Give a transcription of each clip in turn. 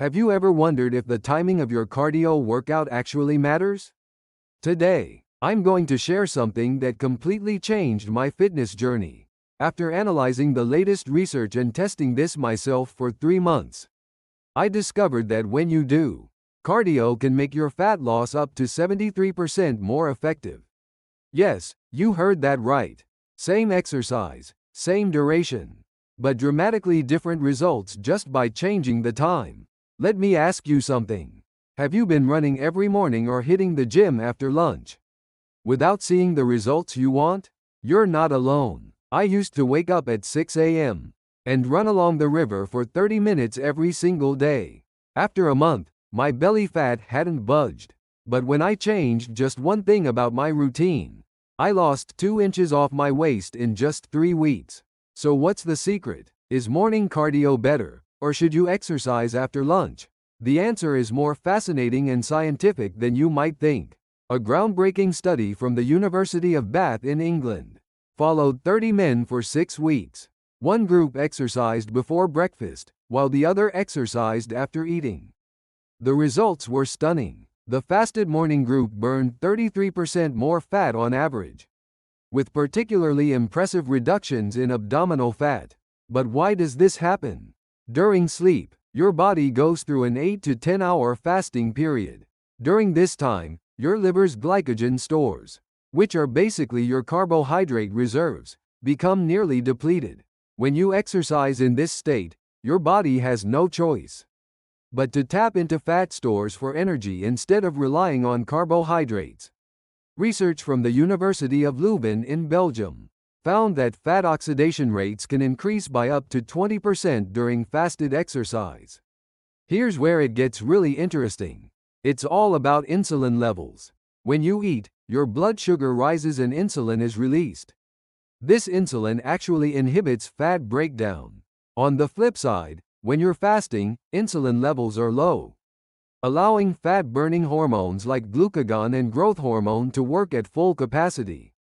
Have you ever wondered if the timing of your cardio workout actually matters? Today, I'm going to share something that completely changed my fitness journey. After analyzing the latest research and testing this myself for 3 months, I discovered that when you do cardio can make your fat loss up to 73% more effective. Yes, you heard that right. Same exercise, same duration, but dramatically different results just by changing the time. Let me ask you something. Have you been running every morning or hitting the gym after lunch without seeing the results you want? You're not alone. I used to wake up at 6 a.m. and run along the river for 30 minutes every single day. After a month, my belly fat hadn't budged. But when I changed just one thing about my routine, I lost 2 inches off my waist in just 3 weeks. So what's the secret? Is morning cardio better, or should you exercise after lunch? The answer is more fascinating and scientific than you might think. A groundbreaking study from the University of Bath in England followed 30 men for 6 weeks. One group exercised before breakfast, while the other exercised after eating. The results were stunning. The fasted morning group burned 33% more fat on average, with particularly impressive reductions in abdominal fat. But why does this happen? During sleep, your body goes through an 8 to 10 hour fasting period. During this time, your liver's glycogen stores, which are basically your carbohydrate reserves, become nearly depleted. When you exercise in this state, your body has no choice but to tap into fat stores for energy instead of relying on carbohydrates. Research from the University of Leuven in Belgium found that fat oxidation rates can increase by up to 20% during fasted exercise. Here's where it gets really interesting. It's all about insulin levels. When you eat, your blood sugar rises and insulin is released. This insulin actually inhibits fat breakdown. On the flip side, when you're fasting, insulin levels are low, allowing fat-burning hormones like glucagon and growth hormone to work at full capacity.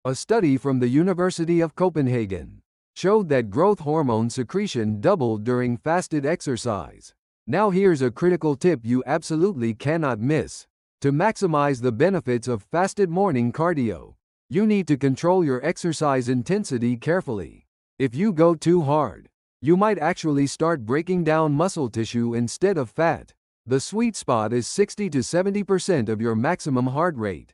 A study from the University of Copenhagen showed that growth hormone secretion doubled during fasted exercise. Now here's a critical tip you absolutely cannot miss. To maximize the benefits of fasted morning cardio, you need to control your exercise intensity carefully. If you go too hard, you might actually start breaking down muscle tissue instead of fat. The sweet spot is 60 to 70% of your maximum heart rate.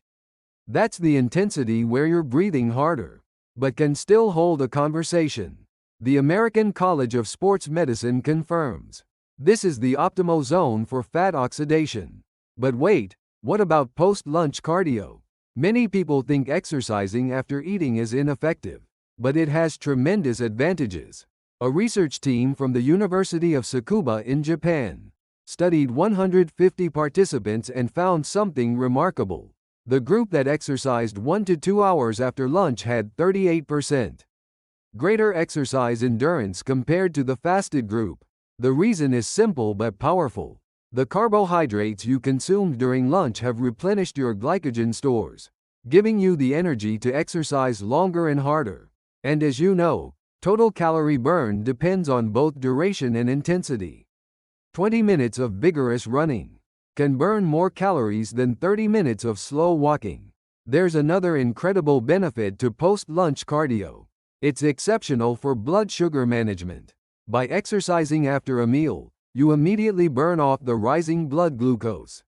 That's the intensity where you're breathing harder, but can still hold a conversation. The American College of Sports Medicine confirms this is the optimal zone for fat oxidation. But wait, what about post-lunch cardio? Many people think exercising after eating is ineffective, but it has tremendous advantages. A research team from the University of Tsukuba in Japan studied 150 participants and found something remarkable. The group that exercised 1 to 2 hours after lunch had 38% greater exercise endurance compared to the fasted group. The reason is simple but powerful. The carbohydrates you consumed during lunch have replenished your glycogen stores, giving you the energy to exercise longer and harder. And as you know, total calorie burn depends on both duration and intensity. 20 minutes of vigorous running can burn more calories than 30 minutes of slow walking. There's another incredible benefit to post-lunch cardio. It's exceptional for blood sugar management. By exercising after a meal, you immediately burn off the rising blood glucose.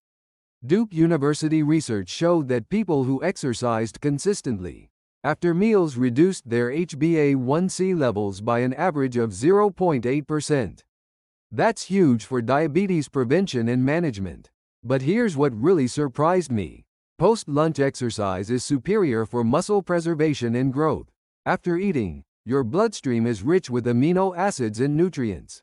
Duke University research showed that people who exercised consistently after meals reduced their HbA1c levels by an average of 0.8%. That's huge for diabetes prevention and management. But here's what really surprised me. Post-lunch exercise is superior for muscle preservation and growth. After eating, your bloodstream is rich with amino acids and nutrients.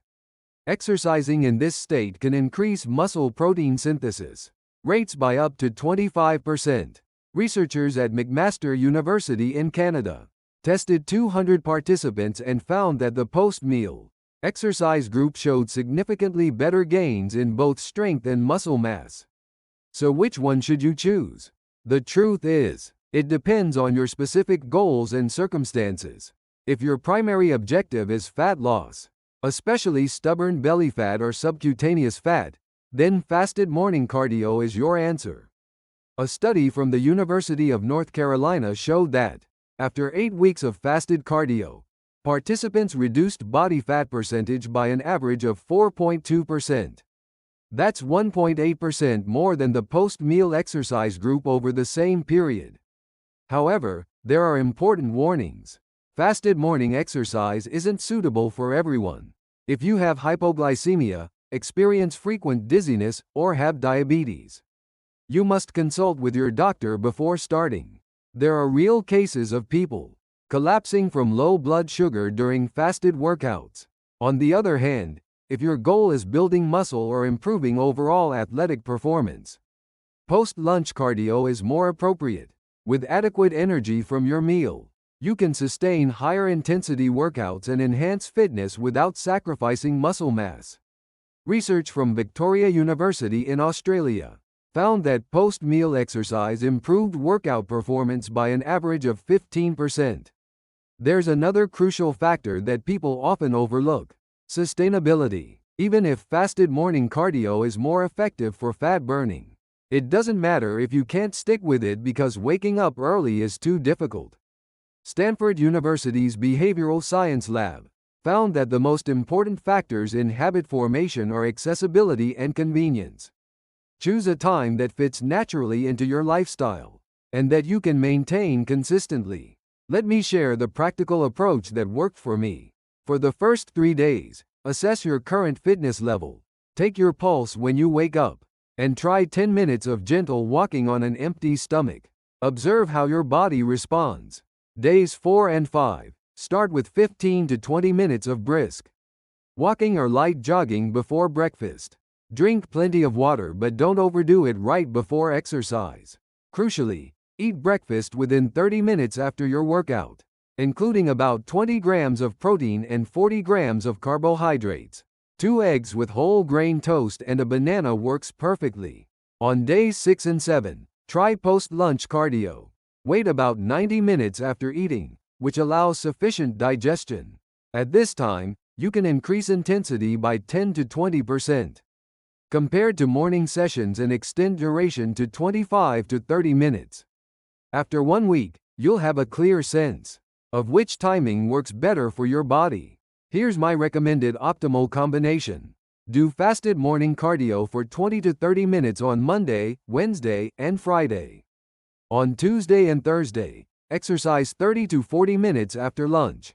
Exercising in this state can increase muscle protein synthesis rates by up to 25%. Researchers at McMaster University in Canada tested 200 participants and found that the post-meal exercise group showed significantly better gains in both strength and muscle mass. So which one should you choose? The truth is, it depends on your specific goals and circumstances. If your primary objective is fat loss, especially stubborn belly fat or subcutaneous fat, then fasted morning cardio is your answer. A study from the University of North Carolina showed that, after 8 weeks of fasted cardio, participants reduced body fat percentage by an average of 4.2%. That's 1.8% more than the post-meal exercise group over the same period. However, there are important warnings. Fasted morning exercise isn't suitable for everyone. If you have hypoglycemia, experience frequent dizziness, or have diabetes, you must consult with your doctor before starting. There are real cases of people collapsing from low blood sugar during fasted workouts. On the other hand, if your goal is building muscle or improving overall athletic performance, post-lunch cardio is more appropriate. With adequate energy from your meal, you can sustain higher intensity workouts and enhance fitness without sacrificing muscle mass. Research from Victoria University in Australia found that post-meal exercise improved workout performance by an average of 15%. There's another crucial factor that people often overlook: sustainability. Even if fasted morning cardio is more effective for fat burning, it doesn't matter if you can't stick with it because waking up early is too difficult. Stanford University's Behavioral Science Lab found that the most important factors in habit formation are accessibility and convenience. Choose a time that fits naturally into your lifestyle and that you can maintain consistently. Let me share the practical approach that worked for me. For the first 3 days, assess your current fitness level. Take your pulse when you wake up and try 10 minutes of gentle walking on an empty stomach. Observe how your body responds. Days 4 and 5, start with 15 to 20 minutes of brisk walking or light jogging before breakfast. Drink plenty of water but don't overdo it right before exercise. Crucially, eat breakfast within 30 minutes after your workout, including about 20 grams of protein and 40 grams of carbohydrates. 2 eggs with whole grain toast and a banana works perfectly. On days 6 and 7, try post-lunch cardio. Wait about 90 minutes after eating, which allows sufficient digestion. At this time, you can increase intensity by 10 to 20%, compared to morning sessions, and extend duration to 25 to 30 minutes. After 1 week, you'll have a clear sense of which timing works better for your body. Here's my recommended optimal combination. Do fasted morning cardio for 20 to 30 minutes on Monday, Wednesday, and Friday. On Tuesday and Thursday, exercise 30 to 40 minutes after lunch,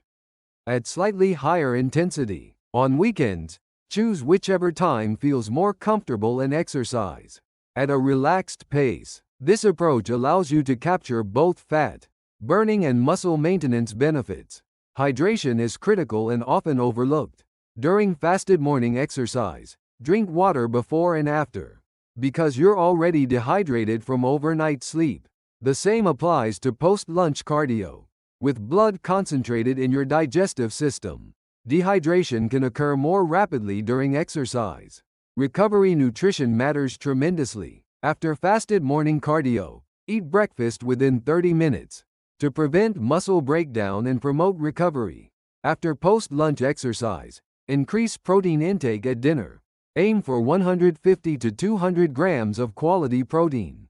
at slightly higher intensity. On weekends, choose whichever time feels more comfortable and exercise at a relaxed pace. This approach allows you to capture both fat burning and muscle maintenance benefits. Hydration is critical and often overlooked. During fasted morning exercise, drink water before and after, because you're already dehydrated from overnight sleep. The same applies to post-lunch cardio. With blood concentrated in your digestive system, dehydration can occur more rapidly during exercise. Recovery nutrition matters tremendously. After fasted morning cardio, eat breakfast within 30 minutes to prevent muscle breakdown and promote recovery. After post-lunch exercise, increase protein intake at dinner. Aim for 150 to 200 grams of quality protein,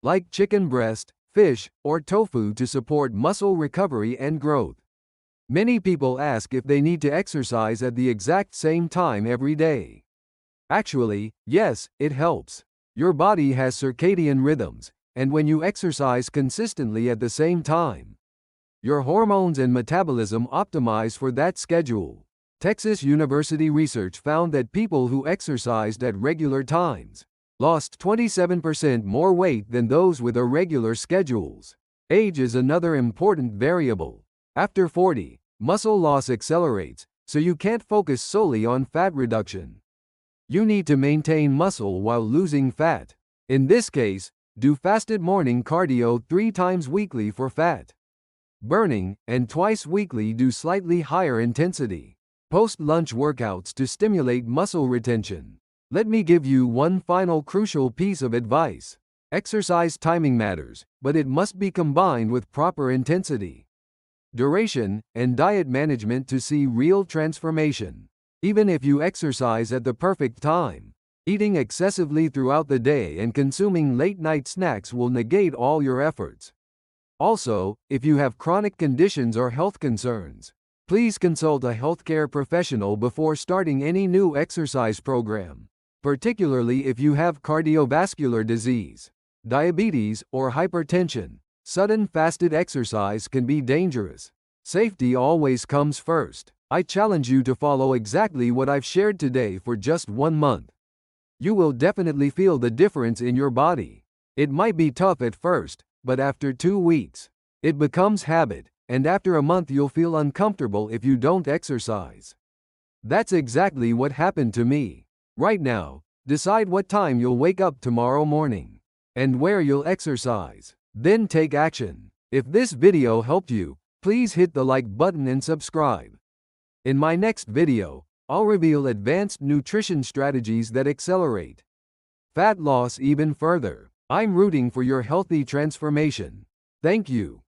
like chicken breast, fish, or tofu, to support muscle recovery and growth. Many people ask if they need to exercise at the exact same time every day. Actually, yes, it helps. Your body has circadian rhythms, and when you exercise consistently at the same time, your hormones and metabolism optimize for that schedule. Texas University research found that people who exercised at regular times lost 27% more weight than those with irregular schedules. Age is another important variable. After 40, muscle loss accelerates, so you can't focus solely on fat reduction. You need to maintain muscle while losing fat. In this case, do fasted morning cardio 3 times weekly for fat burning, and twice weekly do slightly higher intensity post-lunch workouts to stimulate muscle retention. Let me give you one final crucial piece of advice. Exercise timing matters, but it must be combined with proper intensity, duration, and diet management to see real transformation. Even if you exercise at the perfect time, eating excessively throughout the day and consuming late-night snacks will negate all your efforts. Also, if you have chronic conditions or health concerns, please consult a healthcare professional before starting any new exercise program, particularly if you have cardiovascular disease, diabetes, or hypertension. Sudden fasted exercise can be dangerous. Safety always comes first. I challenge you to follow exactly what I've shared today for just 1 month. You will definitely feel the difference in your body. It might be tough at first, but after 2 weeks, it becomes habit, and after a month you'll feel uncomfortable if you don't exercise. That's exactly what happened to me. Right now, decide what time you'll wake up tomorrow morning, and where you'll exercise. Then take action. If this video helped you, please hit the like button and subscribe. In my next video, I'll reveal advanced nutrition strategies that accelerate fat loss even further. I'm rooting for your healthy transformation. Thank you.